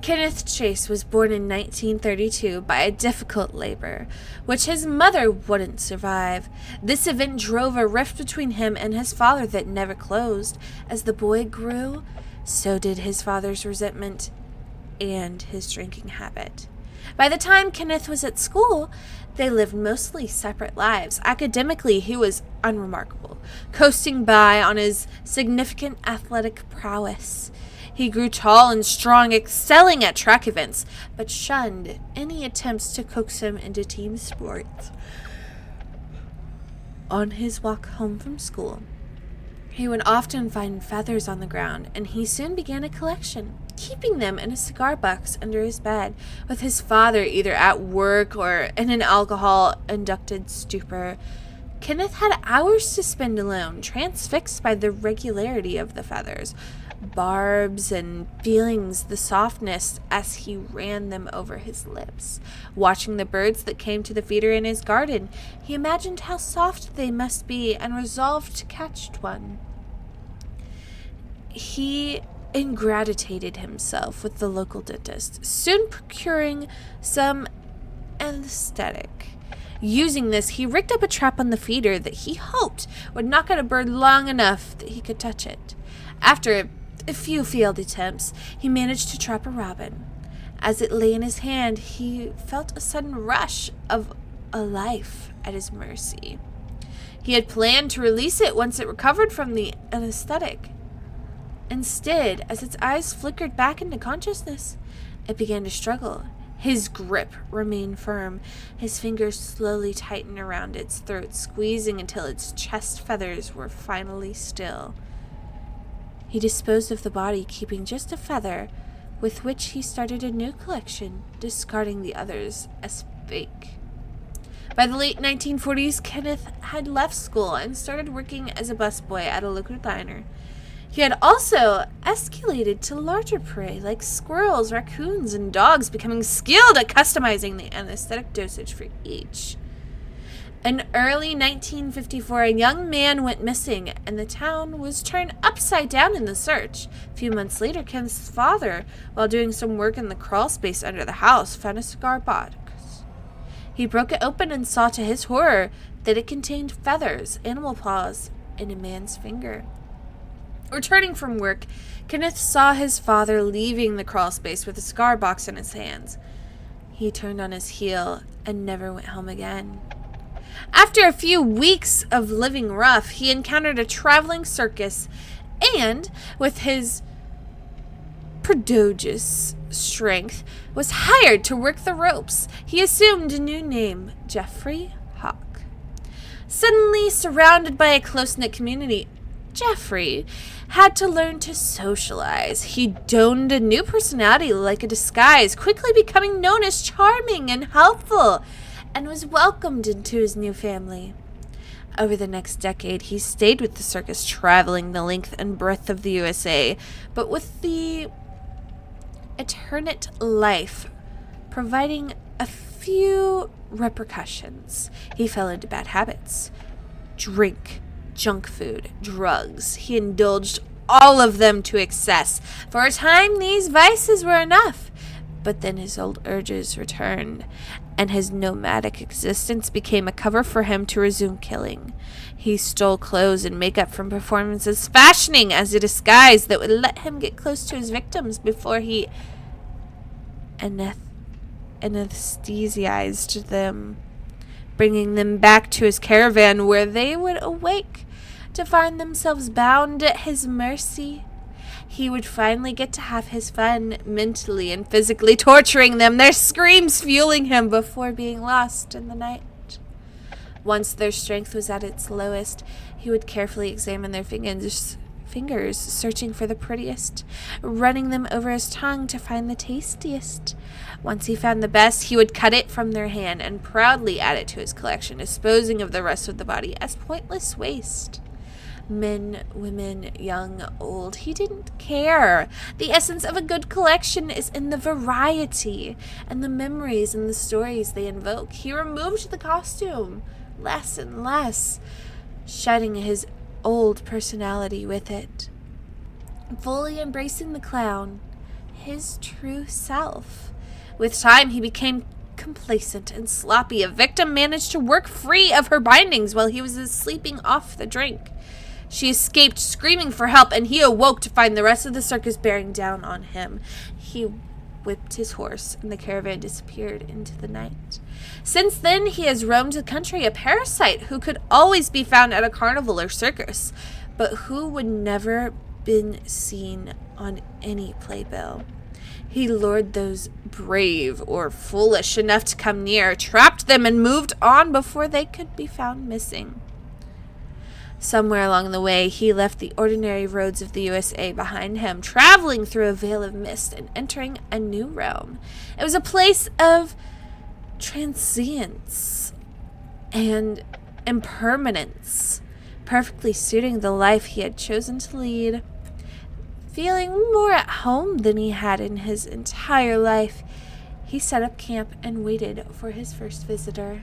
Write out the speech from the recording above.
Kenneth Chase was born in 1932 by a difficult labor, which his mother wouldn't survive. This event drove a rift between him and his father that never closed. As the boy grew, so did his father's resentment and his drinking habit. By the time Kenneth was at school, they lived mostly separate lives. Academically, he was unremarkable, coasting by on his significant athletic prowess. He grew tall and strong, excelling at track events, but shunned any attempts to coax him into team sports. On his walk home from school, he would often find feathers on the ground, and he soon began a collection, keeping them in a cigar box under his bed, with his father either at work or in an alcohol-induced stupor. Kenneth had hours to spend alone, transfixed by the regularity of the feathers, barbs, and feelings the softness as he ran them over his lips. Watching the birds that came to the feeder in his garden, he imagined how soft they must be and resolved to catch one. He ingratiated himself with the local dentist, soon procuring some anesthetic. Using this, he rigged up a trap on the feeder that he hoped would knock out a bird long enough that he could touch it. After a few failed attempts, he managed to trap a robin. As it lay in his hand, he felt a sudden rush of a life at his mercy. He had planned to release it once it recovered from the anesthetic. Instead, as its eyes flickered back into consciousness, it began to struggle. His grip remained firm. His fingers slowly tightened around its throat, squeezing until its chest feathers were finally still. He disposed of the body, keeping just a feather, with which he started a new collection, discarding the others as fake. By the late 1940s, Kenneth had left school and started working as a busboy at a local diner. He had also escalated to larger prey like squirrels, raccoons, and dogs, becoming skilled at customizing the anesthetic dosage for each. In early 1954, a young man went missing, and the town was turned upside down in the search. A few months later, Kenneth's father, while doing some work in the crawl space under the house, found a cigar box. He broke it open and saw to his horror that it contained feathers, animal paws, and a man's finger. Returning from work, Kenneth saw his father leaving the crawl space with a cigar box in his hands. He turned on his heel and never went home again. After a few weeks of living rough, he encountered a traveling circus and, with his prodigious strength, was hired to work the ropes. He assumed a new name, Jeffrey Hawk. Suddenly surrounded by a close-knit community, Jeffrey had to learn to socialize. He donned a new personality like a disguise, quickly becoming known as charming and helpful, and was welcomed into his new family. Over the next decade, he stayed with the circus, traveling the length and breadth of the USA, but with the alternate life providing a few repercussions. He fell into bad habits. Drink, junk food, drugs. He indulged all of them to excess. For a time, these vices were enough, but then his old urges returned, and his nomadic existence became a cover for him to resume killing. He stole clothes and makeup from performances, fashioning as a disguise that would let him get close to his victims before he anesthetized them, bringing them back to his caravan where they would awake to find themselves bound at his mercy. He would finally get to have his fun, mentally and physically torturing them, their screams fueling him before being lost in the night. Once their strength was at its lowest, he would carefully examine their fingers, searching for the prettiest, running them over his tongue to find the tastiest. Once he found the best, he would cut it from their hand and proudly add it to his collection, disposing of the rest of the body as pointless waste. Men, women, young, old, he didn't care. The essence of a good collection is in the variety and the memories and the stories they invoke. He removed the costume less and less, shedding his old personality with it. Fully embracing the clown, his true self. With time, he became complacent and sloppy. A victim managed to work free of her bindings while he was sleeping off the drink. She escaped screaming for help, and he awoke to find the rest of the circus bearing down on him. He whipped his horse, and the caravan disappeared into the night. Since then, he has roamed the country, a parasite who could always be found at a carnival or circus, but who would never been seen on any playbill. He lured those brave or foolish enough to come near, trapped them, and moved on before they could be found missing. Somewhere along the way, he left the ordinary roads of the USA behind him, traveling through a veil of mist and entering a new realm. It was a place of transience and impermanence, perfectly suiting the life he had chosen to lead. Feeling more at home than he had in his entire life, he set up camp and waited for his first visitor.